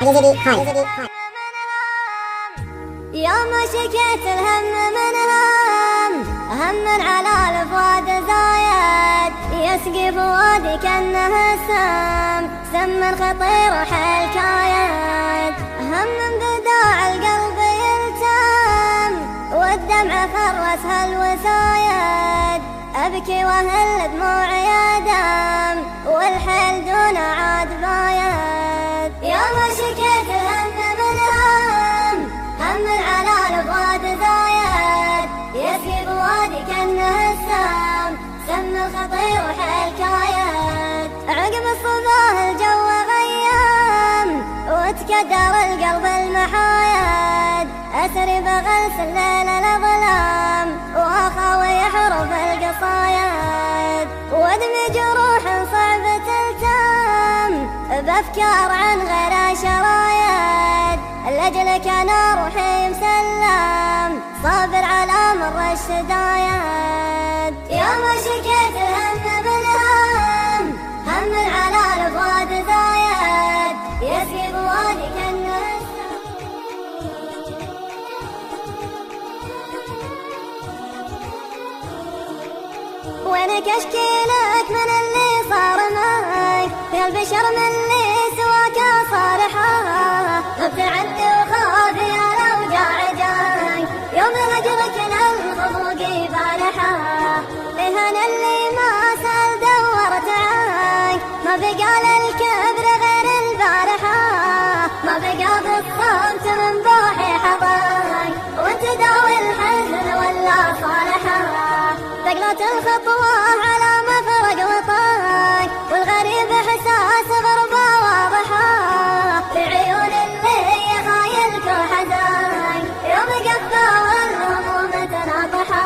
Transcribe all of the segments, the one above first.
يوم شكيت الهم من هم على الفؤاد زايد، يسقي فؤادي كأنه سم خطير وحيل كايد، هم بداع القلب يلتم والدمع فروس هالوسايد، أبكي وهل دموعي يدم والحيل دون عاد بايد. يوم شكيت الهم من هم على الفؤاد زايد، يسقي فؤادي كأنه سم الخطير وحيل كايد، عقب الصباح الجو غيم وتكدر القلب المحايد، أسري بغلس الليل الظلام وأخاوي حروف القصايد، وادمي جروح صعبة التم بأفكار عن غير شرايد، لأجلك أنا روحي مسلم صابر على مر الشدايد. يوم شكيت الهم بالهم هم على الفؤاد زايد، يسقي فؤادي كأنه وينك اشكي لك من اللي صار معك، يا البشر من اللي سواك صالحة، غبت عني وخافي على وجاع جاك، يوم هجرك للخطوق بالحة، لهن اللي ما سأل دورت عنك، ما بقى للكبر غير البارحة، ما بقى بالصمت من بوحي حظاك، وانت داوي الحزن ولا صالحة، ثقلت الخطوة على مفرق وطاك، والغريب احساس غربة واضحة، في عيون اللي يخايلك وحزاك، يوم قفا والهموم تناطحة،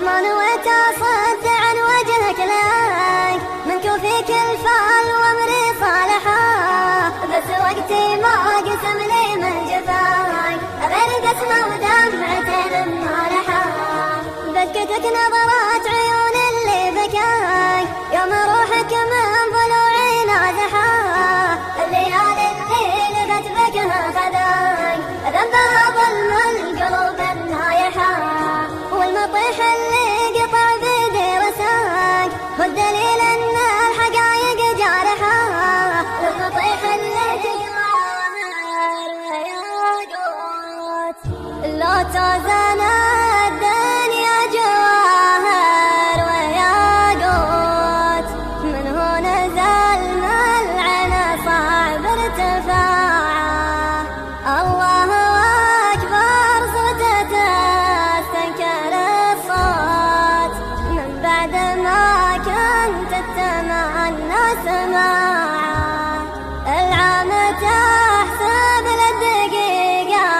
ما نويت اصد عن وجهك لك، منك وفيك الفال وامري صالحة، بس وقتي ما قسم لي من جفاك، غير قسمة ودمعتين مالحة، بكتك نظرات عيون اللي بكاك، يوم روحك من ضلوعي نازحة، الليالي اللي لبت بكها خذاك، ذنبها ظلم القلوب النايحة، والمطيح اللي قطع بيدي رساك، والدليل ان الحقايق جارحة، والمطيح اللي جواهر وياقوت، لو توزن الدنيا جواهر وياقوت، من هنا نزل ملعن صعب ارتفاعه، الله أكبر صوته تستنكر الصوت، من بعد ما كنت تتمنى سماعه، العام تحسب للدقيقة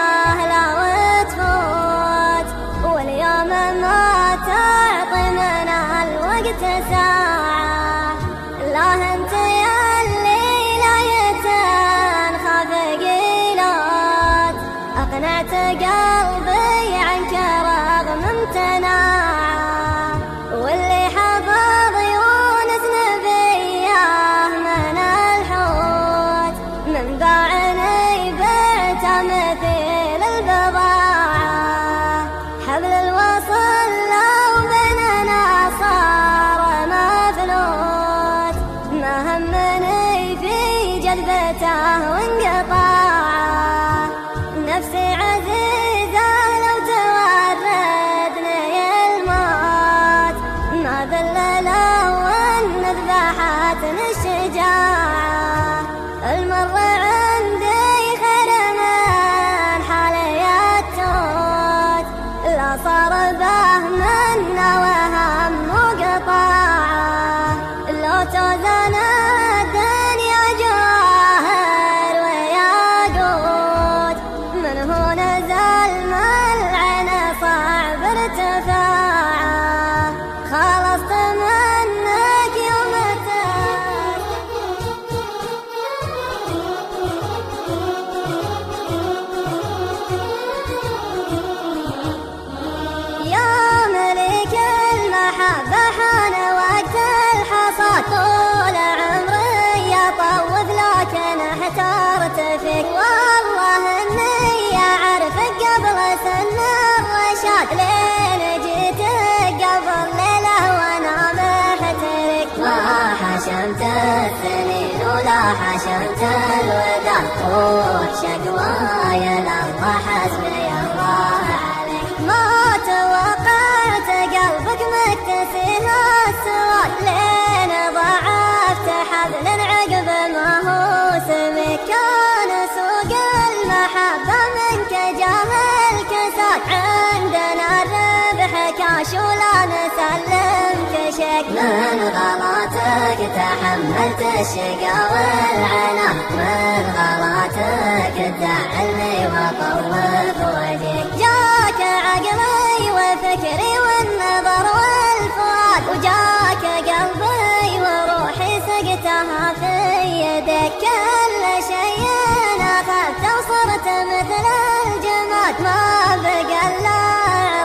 لو تفوت، واليوم ما تعطي من الوقت ساعة، لا انت يا اللي لا يتنخاف قيلوت، أقنعت قلبي عنك رغم امتناعه، واللي حفظ يونس نبيه من الحوت، من باعني بعت مثيل البضاعة، حبل الوصل لو بيننا صار مفلوت، ما همني في جذبته وانقطاعه، نفسي عزيزة لو توردني الموت، ما ذل لو ان ذبحتني الشجاعة، المر عندي خير من حالي التوت، لا صار به منا وهم وقطاعه، لو توزن الدنيا جواهر وياقوت، من هنا نزل ملعن صعب ارتفاعه، خلصت منك يوم يا ملك المحبة حان وقت الحصاد، طول عمري يطوف لكن احترت فيك والله اني اعرفك قبل سن الرشاد لين جيتك قبل ليله وانا محترك ما حشمت السنين ولا حشمت الوداد روح شقوايا لله حسبي الله عليك ما توقعت قلبك مكتسي هالسواد لين ضعفت حبل عقب ما هو سمك كان سوق المحبة منك جاه الكساد عندنا الربح كاش ولا نسلم كشك من غلطك تحملت الشقا والعنا من غلطك تزعلني وطوف وجهك جاك عقلي وفكري والنظر والفؤاد وجاك قلبي وروحي سقتها في يدك كل شيء اخذته وصرت مثل الجماد ما بقى الا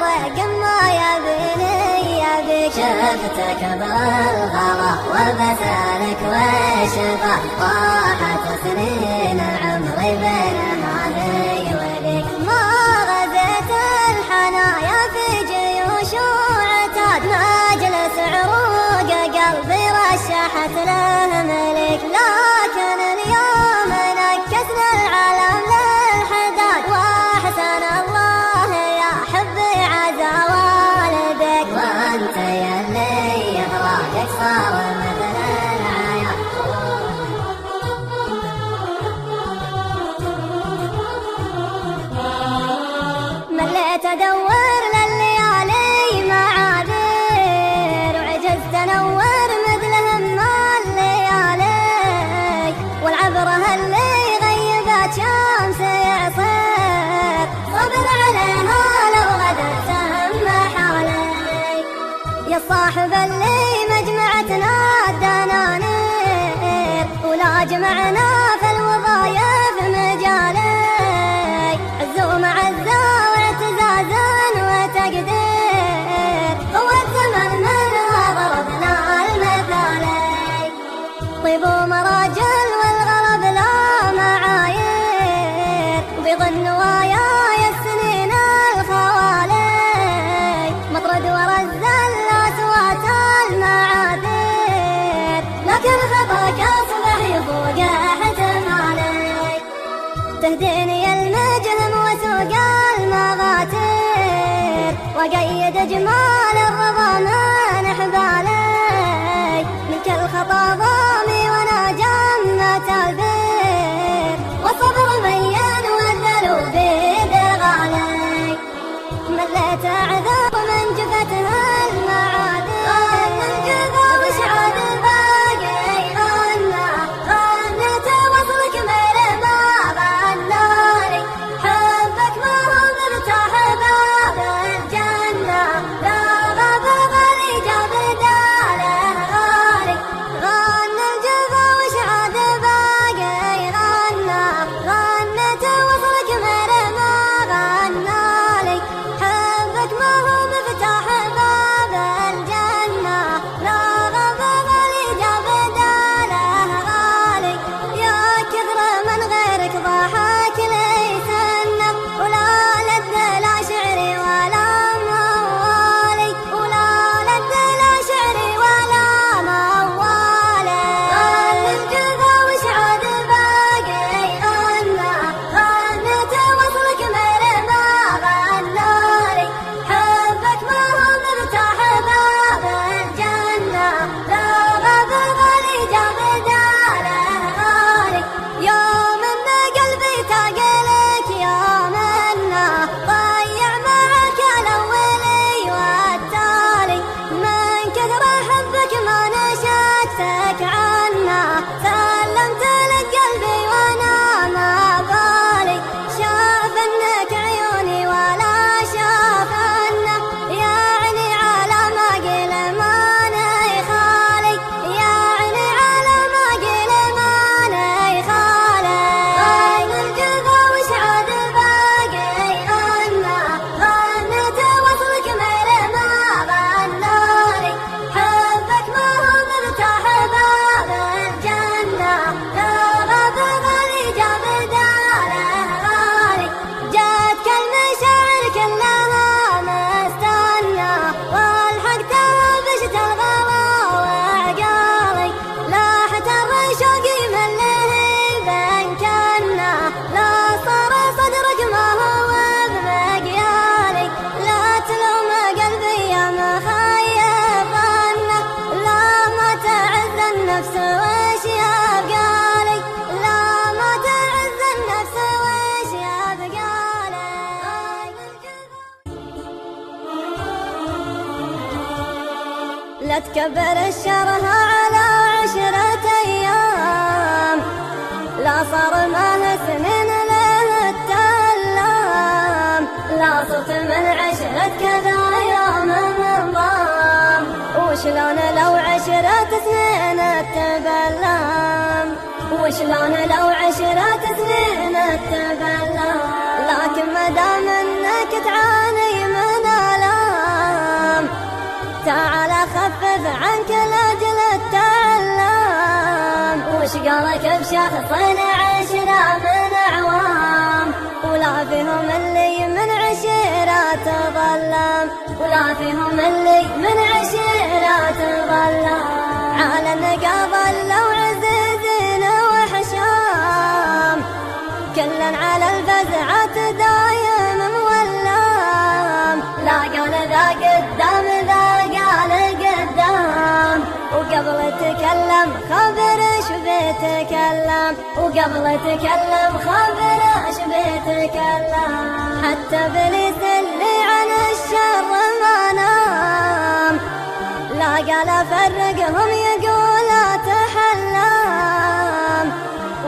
عرق ما يبيني يبيك شفتك بالغلا وبسالك وشفا طاحت سنين عمري بين هذي وذيك ما غزيت الحنايا في جيوش وعتاد مجلس عروق قلبي رشحت له ملك لكن اليوم نكسنا العالم للحداد واحسن الله يا حبي عزا والدك وانت يلي اخلاقك صار مثل العيال مليت ادور لليالي معاذير وعجزت انور مثلهم الليالي والعبره اللي غيبت شمس يعصير صبر عليها لو غدت سهم حالي يا صاحب اللي مجمعتنا الدنانير ولا جمعنا في الوظايف مجالي عز ومعزة واعتزازا وتقدير هو الزمن منها ضربنا المثالي طيب ومراجل والغرب لا معايير وبيظن وياي السنين الخوالي مطرد ورزل اصوات المعاذير لكن خطاك اصبح يفوق احتمالي تهديني المجهم وسوق المغاتير وقيد جمال الرضا من حبالي من كل خطا ضامي وانا جنة البير والصبر مين والذنوب بيد غالي مليت اعذر من جفتها المعاذير من جفا وشعاد باقي غنى غنيت وصلك من باب النار حبك ما هو مرتاح باب الجنة لا غاب غالي جاب داله غالي غنى الجفا وشعاد باقي غنى غنيت وصلك من باب النار حبك ما هو مفتاح باب الجنة لا غاب غالي جاب داله غالي يا كثر من غيرك ضحك لي سنة ولا لد لا شعري ولا موالي ولا لد لا شعري ولا موالي غنى الجفا وشعاد باقي غنى غنيت وصلك من باب النار حبك ما هو مرتاح باب الجنة لا غاب غالي جاب داله غالي يوم ان قلبي لا تكبر الشرها على 10 أيام، لا صار ما سنين له التلام، لا صرت من 10 كذا يوم انضام، وشلون لو 10 سنين التبلام، وشلون لو 10 سنين التبلام. لكن مدام انك تعاني من آلام، تعال خفف عنك لاجل التعلم. وش قالك بشخص 10 من أعوام، ولا فيهم اللي من 10 تظلم، ولا فيهم اللي من 10 تظلم. على النقا ظلوا عزيزين وحشام، كلا على الفزعة دايم مولام، لا قال ذا قدام ذا قال قدام، وقبل تكلم خبر ايش بيتكلم، وقبل تكلم خبر ايش بيتكلم. حتى ابليس اللي عن الشر ما نام، لا قال فرقهم يقول تحلم،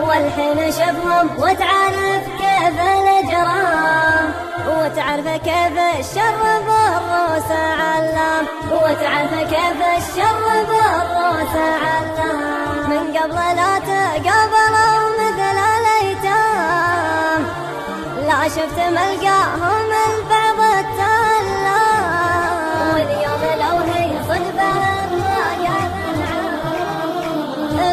والحين شفهم وتعرف كيف الإجرام، وتعرف كيف الشر بالروس علام، وتعرف كيف الشر بالروس علام. من قبل لا تقابلوا مثل الأيتام، لا شفت ملقاهم البعض التلام، واليوم لو هي صدفة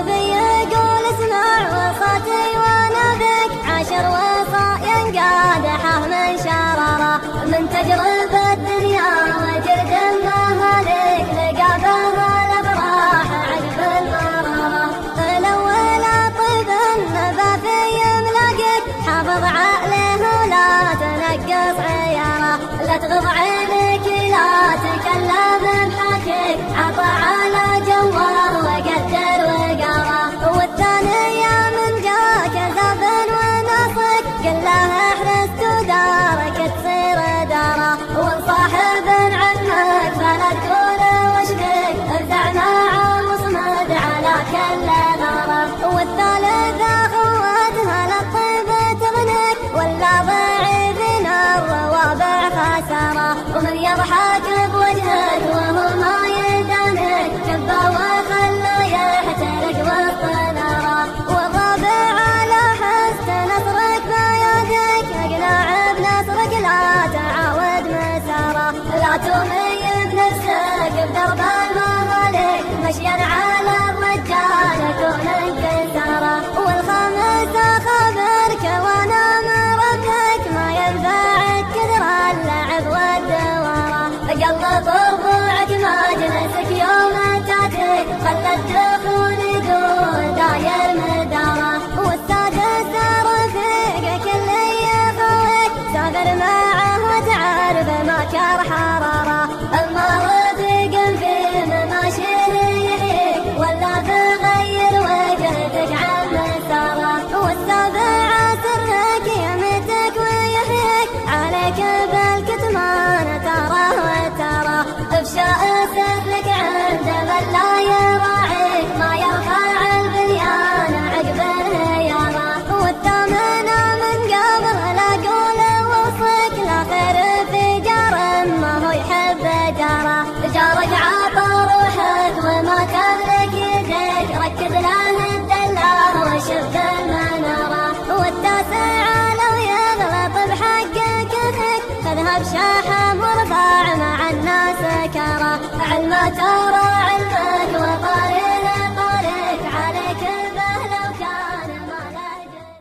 بيقول اسمع وصاتي وانا بك 10 وصايا قادحة من شررة، من تجربة الدنيا وجرد المهالك لقابها الافراح عقب المرارة. الاول طيب النبا في يملقك، حافظ عقله ولا تنقص عياره، لا تغض عينك لا تكلم بحكيك، عطى على جوار وقدر وقرا. والثانية من جاك زابن ونصك، قل له احرس تدارك تصير دارا، وصاحب عمك فلا تقول وش بك، ابدع مع مصمد على كل نارة. والثالثة خواتها للطيب تغنك، ولا ضعيف الروابع خسارة، ومن يضحك بوجهك وهو ما يدانك، كبه وخلوا يحترق وسط ناره. والرابع على حس نصرك بيدك، اقنع بنصرك لا تعاود مساره، لا تمي بنفسك بدرب المغاليك، مشيا على الرجال كون انكساره. والخامسة خبرك وانا مربك، ما ينفعك كثر اللعب والدواره، قلب ربوعك مجلسك يوم تاتي، خلى الدخول يدور داير مداره. والسادسة رفيقك اللي يخويك، سافر معه وتعرف ما كار حراره، اما رفيق في مماشيه يحييك، ولا تغير وجهتك عن مساره. والسابعة سرك يمتك ويحييك، عليك بالكتمان ترى وترى، افشاء سرك عند من لا يراعيك، ما يرفع البنيان عقب الهيارة. والثامنة من قبل لا قول وصك، لا خير في جار ما هو يحب جاره، جارك عطى روحك وما تملك يديك، ركز له الدلة وشف المنارة. والتاسعة لو يغلط بحقك خذها بشاحة مرفع مع الناس كرة، علم ترى